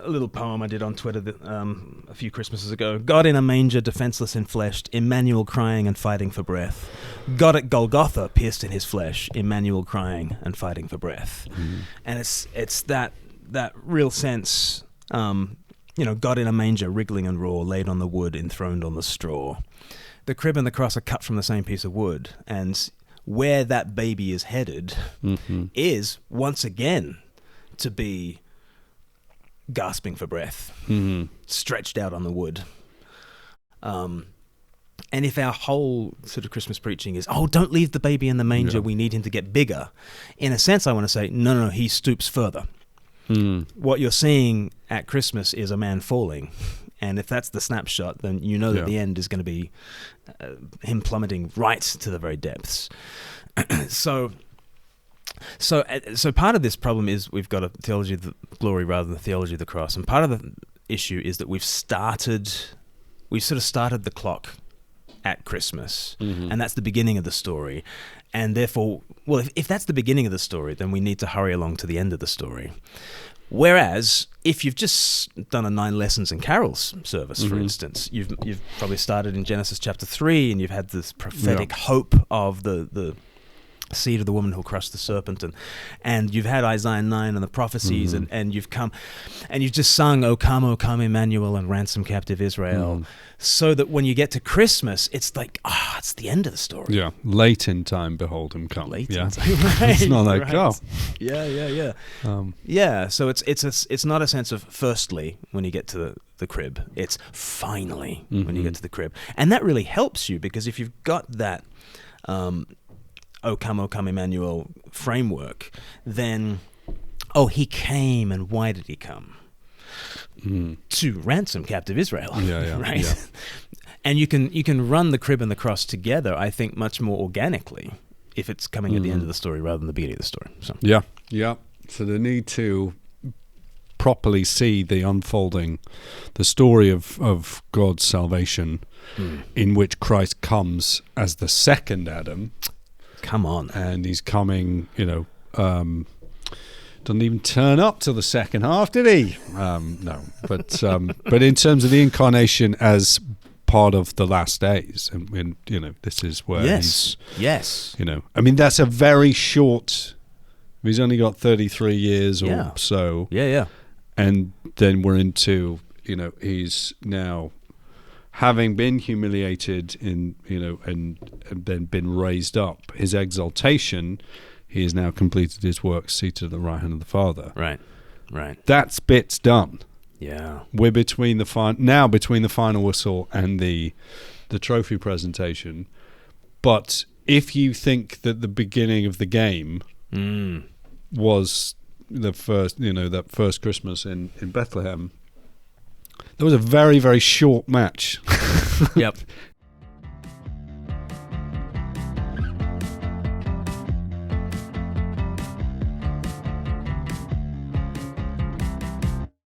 a little poem I did on Twitter a few Christmases ago. God in a manger, defenseless and fleshed, Emmanuel crying and fighting for breath. God at Golgotha, pierced in his flesh, Emmanuel crying and fighting for breath. And it's that real sense, God in a manger, wriggling and raw, laid on the wood, enthroned on the straw. The crib and the cross are cut from the same piece of wood, and where that baby is headed is, once again, to be gasping for breath, stretched out on the wood. And if our whole sort of Christmas preaching is, don't leave the baby in the manger, we need him to get bigger. In a sense, I want to say, no, he stoops further. What you're seeing at Christmas is a man falling. And if that's the snapshot, then you know that the end is going to be him plummeting right to the very depths. So part of this problem is we've got a theology of the glory rather than a theology of the cross, and part of the issue is that we've sort of started the clock at Christmas, and that's the beginning of the story, and therefore, well, if that's the beginning of the story, then we need to hurry along to the end of the story. Whereas, if you've just done a 9 lessons and carols service, for instance, you've probably started in Genesis chapter 3, and you've had this prophetic hope of the seed of the woman who'll crush the serpent, and you've had Isaiah 9 and the prophecies, and you've come, and you've just sung, O come, Emmanuel, and ransom captive Israel, so that when you get to Christmas, it's like, it's the end of the story. Yeah, late in time, behold him come. Late in time, right. It's not like, Yeah, so it's not a sense of firstly when you get to the crib, it's finally when you get to the crib. And that really helps you, because if you've got that O come, Emmanuel framework, then, he came, and why did he come? To ransom captive Israel, right? Yeah. And you can run the crib and the cross together, I think, much more organically if it's coming at the end of the story rather than the beginning of the story. So. Yeah. So the need to properly see the unfolding, the story of God's salvation, in which Christ comes as the second Adam. Come on. And he's coming, doesn't even turn up till the second half, did he? No. But in terms of the incarnation as part of the last days, and this is where he's... Yes. I mean, that's a very short... He's only got 33 years or so. Yeah. And then we're into, he's now... having been humiliated and then been raised up, his exaltation, he has now completed his work, seated at the right hand of the Father. Right. That's bit's done. Yeah. We're between the final whistle and the trophy presentation. But if you think that the beginning of the game was the first, that first Christmas in Bethlehem, there was a very, very short match. Yep.